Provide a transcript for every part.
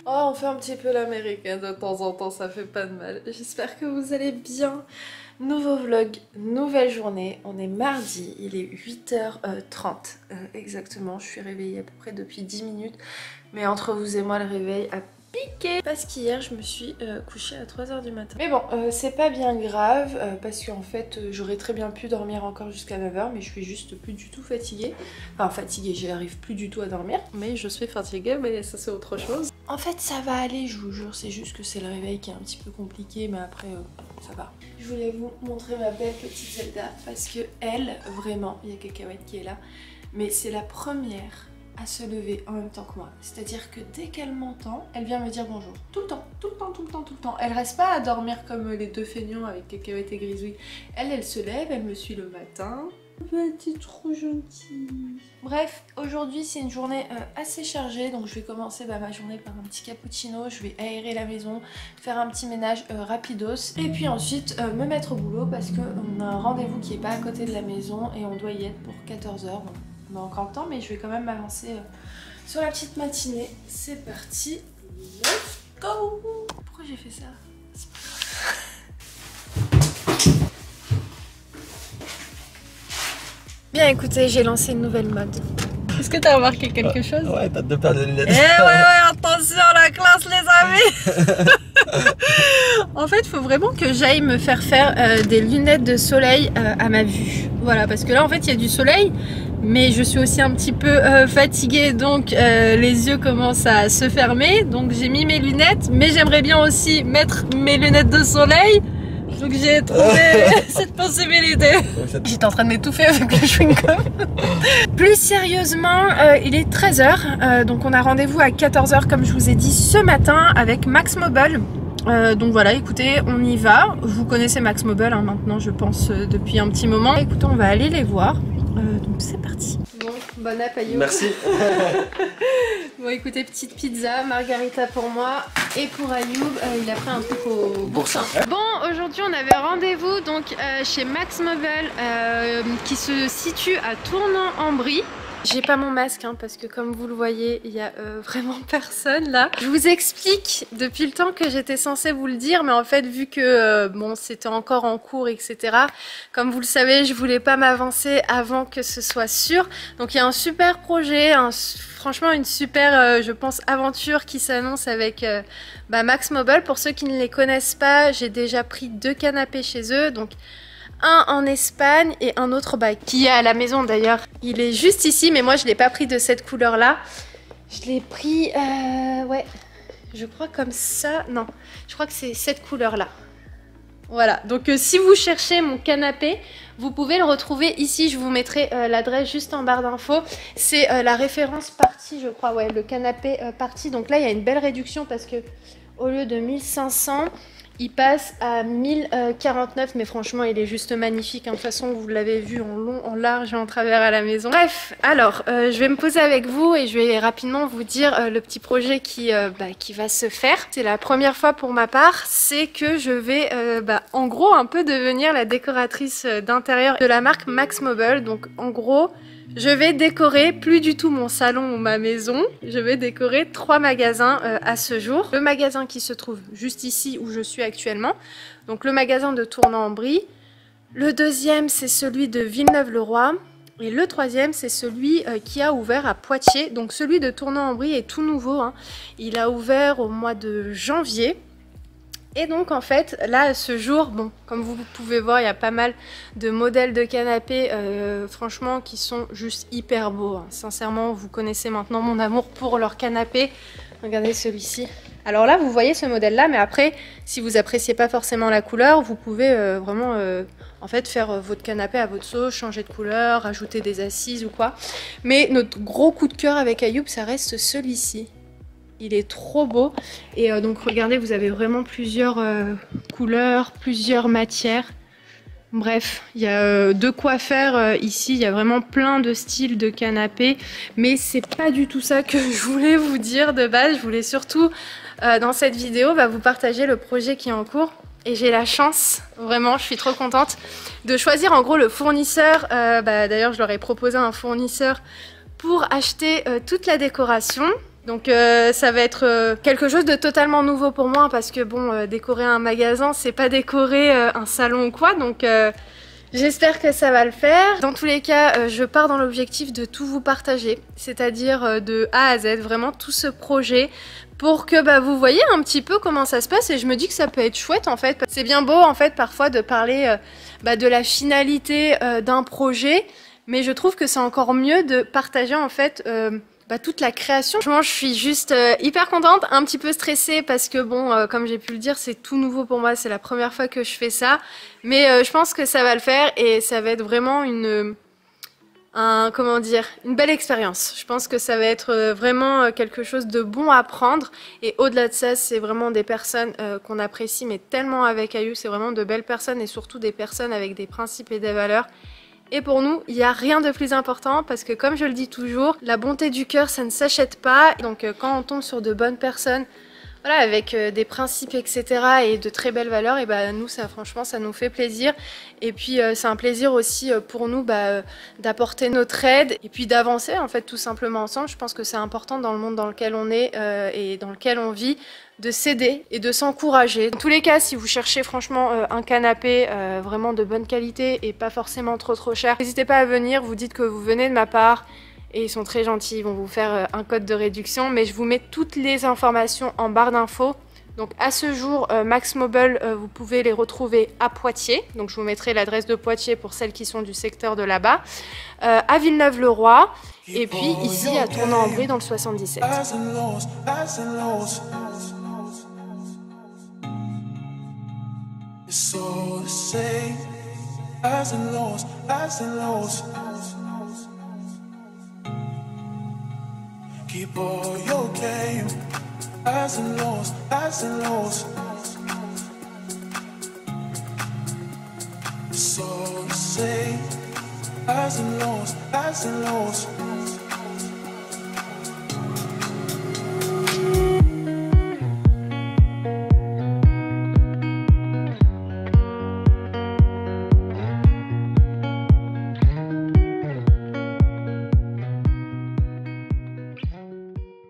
Oh, on fait un petit peu l'américaine de temps en temps, ça fait pas de mal. J'espère que vous allez bien. Nouveau vlog, nouvelle journée. On est mardi, il est 8h30 exactement. Je suis réveillée à peu près depuis 10 minutes. Mais entre vous et moi, le réveil a piqué. Parce qu'hier, je me suis couchée à 3h du matin. Mais bon, c'est pas bien grave parce qu'en fait, j'aurais très bien pu dormir encore jusqu'à 9h. Mais je suis juste plus du tout fatiguée. Enfin, fatiguée, j'arrive plus du tout à dormir. Mais je suis fatiguée, mais ça c'est autre chose. En fait, ça va aller, je vous jure. C'est juste que c'est le réveil qui est un petit peu compliqué. Mais après, ça va. Je voulais vous montrer ma belle petite Zelda parce que elle, vraiment, il y a Cacahuète qui est là. Mais c'est la première à se lever en même temps que moi. C'est-à-dire que dès qu'elle m'entend, elle vient me dire bonjour. Tout le temps, tout le temps, tout le temps, tout le temps. Elle reste pas à dormir comme les deux feignants avec Cacahuète et Grisouille. Elle se lève, elle me suit le matin. T'es trop gentille. Bref, aujourd'hui c'est une journée assez chargée, donc je vais commencer ma journée par un petit cappuccino, je vais aérer la maison, faire un petit ménage rapidos, et puis ensuite me mettre au boulot parce qu'on a un rendez-vous qui est pas à côté de la maison et on doit y être pour 14h. Bon, on a encore le temps, mais je vais quand même m'avancer sur la petite matinée. C'est parti, let's go. Pourquoi j'ai fait ça? C'est pas grave. Bien écoutez, j'ai lancé une nouvelle mode. Est-ce que t'as remarqué quelque chose? Ouais, t'as deux paires de lunettes. Eh ouais, attention la classe les amis. En fait, il faut vraiment que j'aille me faire des lunettes de soleil à ma vue. Voilà, parce que là en fait il y a du soleil, mais je suis aussi un petit peu fatiguée, donc les yeux commencent à se fermer. Donc j'ai mis mes lunettes, mais j'aimerais bien aussi mettre mes lunettes de soleil. Donc j'ai trouvé cette possibilité. J'étais en train de m'étouffer avec le chewing-gum. Plus sérieusement, il est 13h. Donc on a rendez-vous à 14h comme je vous ai dit ce matin avec Max Mobile. Donc voilà, écoutez, on y va. Vous connaissez Max Mobile hein, maintenant je pense depuis un petit moment. Écoutez, on va aller les voir. Donc c'est parti. Bon, bon appétit. Merci. Bon écoutez, petite pizza, margarita pour moi et pour Ayoub, il a pris un truc au boursin. Bon, aujourd'hui on avait rendez-vous donc chez Max Mobile qui se situe à Tournan-en-Brie. J'ai pas mon masque hein, parce que comme vous le voyez, il y a vraiment personne là. Je vous explique depuis le temps que j'étais censée vous le dire, mais en fait vu que bon c'était encore en cours etc. Comme vous le savez, je voulais pas m'avancer avant que ce soit sûr. Donc il y a un super projet, franchement une super je pense aventure qui s'annonce avec Max Mobile. Pour ceux qui ne les connaissent pas, j'ai déjà pris 2 canapés chez eux. Donc un en Espagne et un autre qui est à la maison d'ailleurs. Il est juste ici, mais moi je l'ai pas pris de cette couleur là. Je l'ai pris, ouais, je crois comme ça. Non, je crois que c'est cette couleur là. Voilà, donc si vous cherchez mon canapé, vous pouvez le retrouver ici. Je vous mettrai l'adresse juste en barre d'infos. C'est la référence partie, je crois, ouais, le canapé partie. Donc là, il y a une belle réduction parce que au lieu de 1500, il passe à 1049, mais franchement il est juste magnifique. De toute façon vous l'avez vu en long, en large et en travers à la maison. Bref, alors je vais me poser avec vous et je vais rapidement vous dire le petit projet qui va se faire. C'est la première fois pour ma part, c'est que je vais en gros un peu devenir la décoratrice d'intérieur de la marque Max Mobile. Donc en gros, je vais décorer plus du tout mon salon ou ma maison, je vais décorer 3 magasins à ce jour. Le magasin qui se trouve juste ici où je suis actuellement, donc le magasin de Tournan-en-Brie. Le deuxième c'est celui de Villeneuve-le-Roi et le troisième c'est celui qui a ouvert à Poitiers. Donc celui de Tournan-en-Brie est tout nouveau, hein. Il a ouvert au mois de janvier. Et donc en fait là à ce jour, bon comme vous pouvez voir il y a pas mal de modèles de canapés franchement qui sont juste hyper beaux hein. Sincèrement vous connaissez maintenant mon amour pour leurs canapés. Regardez celui-ci. Alors là vous voyez ce modèle là, mais après si vous appréciez pas forcément la couleur, vous pouvez vraiment en fait faire votre canapé à votre sauce, changer de couleur, rajouter des assises ou quoi. Mais notre gros coup de cœur avec Ayoub ça reste celui-ci. Il est trop beau et donc regardez, vous avez vraiment plusieurs couleurs, plusieurs matières. Bref, il y a de quoi faire ici, il y a vraiment plein de styles de canapés. Mais c'est pas du tout ça que je voulais vous dire de base. Je voulais surtout dans cette vidéo vous partager le projet qui est en cours. Et j'ai la chance, vraiment je suis trop contente, de choisir en gros le fournisseur. D'ailleurs je leur ai proposé un fournisseur pour acheter toute la décoration. Donc ça va être quelque chose de totalement nouveau pour moi parce que bon, décorer un magasin, c'est pas décorer un salon ou quoi, donc j'espère que ça va le faire. Dans tous les cas, je pars dans l'objectif de tout vous partager, c'est-à-dire de A à Z, vraiment tout ce projet pour que vous voyez un petit peu comment ça se passe et je me dis que ça peut être chouette en fait. C'est bien beau en fait parfois de parler de la finalité d'un projet, mais je trouve que c'est encore mieux de partager en fait toute la création. Franchement, je suis juste hyper contente, un petit peu stressée parce que bon, comme j'ai pu le dire, c'est tout nouveau pour moi, c'est la première fois que je fais ça. Mais je pense que ça va le faire et ça va être vraiment une belle expérience. Je pense que ça va être vraiment quelque chose de bon à prendre. Et au-delà de ça, c'est vraiment des personnes qu'on apprécie, mais tellement avec Ayou, c'est vraiment de belles personnes et surtout des personnes avec des principes et des valeurs. Et pour nous, il n'y a rien de plus important parce que comme je le dis toujours, la bonté du cœur, ça ne s'achète pas. Donc quand on tombe sur de bonnes personnes, voilà, avec des principes, etc. et de très belles valeurs, et nous, ça, franchement, ça nous fait plaisir. Et puis c'est un plaisir aussi pour nous d'apporter notre aide et puis d'avancer en fait tout simplement ensemble. Je pense que c'est important dans le monde dans lequel on est et dans lequel on vit, de s'aider et de s'encourager. Dans tous les cas, si vous cherchez franchement un canapé vraiment de bonne qualité et pas forcément trop cher, n'hésitez pas à venir, vous dites que vous venez de ma part et ils sont très gentils, ils vont vous faire un code de réduction, mais je vous mets toutes les informations en barre d'infos. Donc à ce jour, Max Mobile, vous pouvez les retrouver à Poitiers, donc je vous mettrai l'adresse de Poitiers pour celles qui sont du secteur de là-bas, à Villeneuve-le-Roi, et puis ici à Tournan-en-Brie dans le 77. Keep all your game, highs and lows, highs and lows. It's all the same, highs and lows, highs and lows.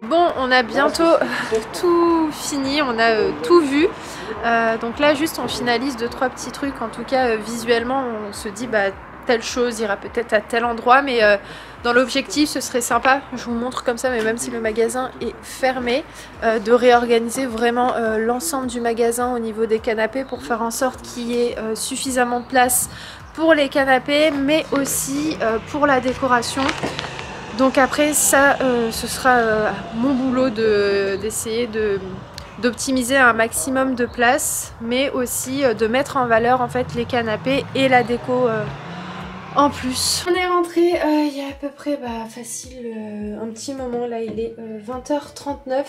Bon, on a bientôt tout fini, on a tout vu. Donc là, juste on finalise 2-3 petits trucs. En tout cas, visuellement, on se dit telle chose ira peut-être à tel endroit, mais dans l'objectif, ce serait sympa. Je vous montre comme ça, mais même si le magasin est fermé, de réorganiser vraiment l'ensemble du magasin au niveau des canapés pour faire en sorte qu'il y ait suffisamment de place pour les canapés, mais aussi pour la décoration. Donc après ça, ce sera mon boulot d'essayer d'optimiser un maximum de place, mais aussi de mettre en valeur en fait les canapés et la déco en plus. On est rentré il y a à peu près facile un petit moment, là il est 20h39.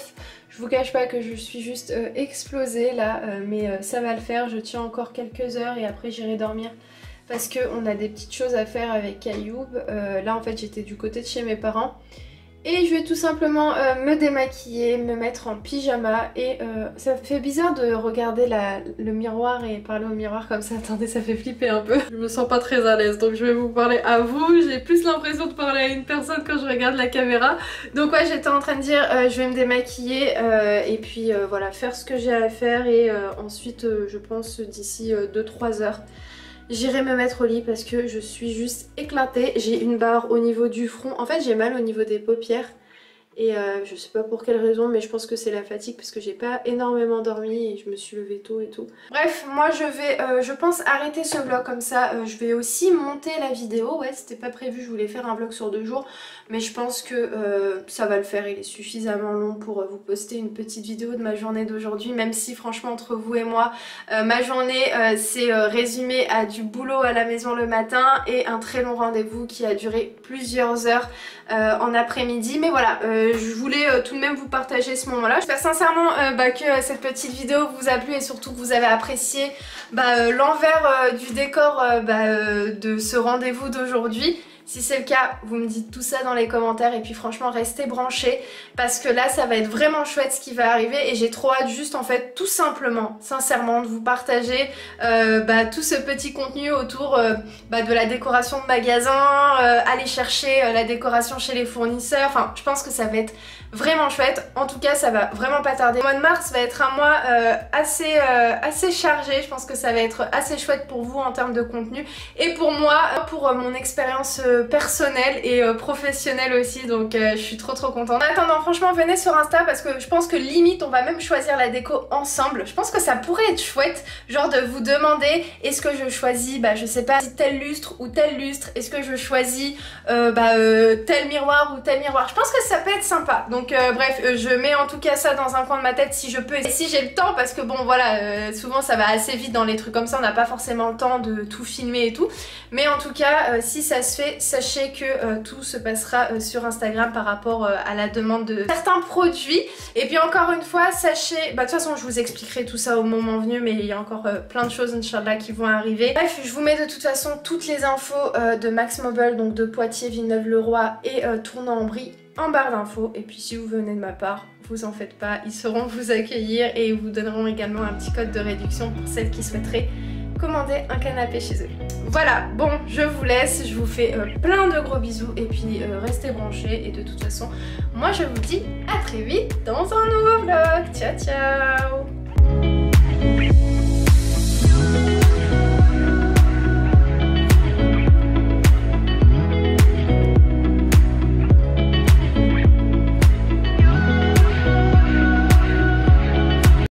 Je vous cache pas que je suis juste explosée là, mais ça va le faire, je tiens encore quelques heures et après j'irai dormir. Parce qu'on a des petites choses à faire avec Ayoub. Là en fait j'étais du côté de chez mes parents. Et je vais tout simplement me démaquiller, me mettre en pyjama. Et ça fait bizarre de regarder le miroir et parler au miroir comme ça. Attendez, ça fait flipper un peu. Je me sens pas très à l'aise, donc je vais vous parler à vous. J'ai plus l'impression de parler à une personne quand je regarde la caméra. Donc ouais, j'étais en train de dire je vais me démaquiller et puis voilà, faire ce que j'ai à faire. Et ensuite je pense d'ici 2-3 heures, j'irai me mettre au lit parce que je suis juste éclatée. J'ai une barre au niveau du front. En fait, j'ai mal au niveau des paupières. Et je sais pas pour quelle raison, mais je pense que c'est la fatigue parce que j'ai pas énormément dormi et je me suis levée tôt et tout. Bref, moi je vais, je pense arrêter ce vlog comme ça. Je vais aussi monter la vidéo. Ouais, c'était pas prévu, je voulais faire un vlog sur 2 jours. Mais je pense que ça va le faire, il est suffisamment long pour vous poster une petite vidéo de ma journée d'aujourd'hui. Même si franchement entre vous et moi, ma journée c'est résumée à du boulot à la maison le matin et un très long rendez-vous qui a duré plusieurs heures en après-midi. Mais voilà, je voulais tout de même vous partager ce moment-là. J'espère sincèrement que cette petite vidéo vous a plu et surtout que vous avez apprécié l'envers du décor de ce rendez-vous d'aujourd'hui. Si c'est le cas, vous me dites tout ça dans les commentaires et puis franchement restez branchés parce que là ça va être vraiment chouette ce qui va arriver et j'ai trop hâte juste en fait tout simplement, sincèrement de vous partager tout ce petit contenu autour de la décoration de magasin, aller chercher la décoration chez les fournisseurs, enfin je pense que ça va être vraiment chouette. En tout cas ça va vraiment pas tarder. Le mois de mars va être un mois assez chargé, je pense que ça va être assez chouette pour vous en termes de contenu et pour moi, pour mon expérience personnelle et professionnelle aussi, donc je suis trop contente. En attendant franchement venez sur Insta parce que je pense que limite on va même choisir la déco ensemble. Je pense que ça pourrait être chouette, genre de vous demander est-ce que je choisis je sais pas tel lustre ou tel lustre, est-ce que je choisis tel miroir ou tel miroir. Je pense que ça peut être sympa. Donc bref, je mets en tout cas ça dans un coin de ma tête si je peux et si j'ai le temps parce que bon voilà, souvent ça va assez vite dans les trucs comme ça, on n'a pas forcément le temps de tout filmer et tout. Mais en tout cas, si ça se fait, sachez que tout se passera sur Instagram par rapport à la demande de certains produits. Et puis encore une fois, sachez, de toute façon je vous expliquerai tout ça au moment venu, mais il y a encore plein de choses Inch'Allah qui vont arriver. Bref, je vous mets de toute façon toutes les infos de Max Mobile, donc de Poitiers, Villeneuve-le-Roi et Tournan-en-Brie en barre d'infos. Et puis si vous venez de ma part, vous en faites pas, ils sauront vous accueillir et ils vous donneront également un petit code de réduction pour celles qui souhaiteraient commander un canapé chez eux. Voilà, bon, je vous laisse, je vous fais plein de gros bisous et puis restez branchés et de toute façon, moi je vous dis à très vite dans un nouveau vlog. Ciao ciao.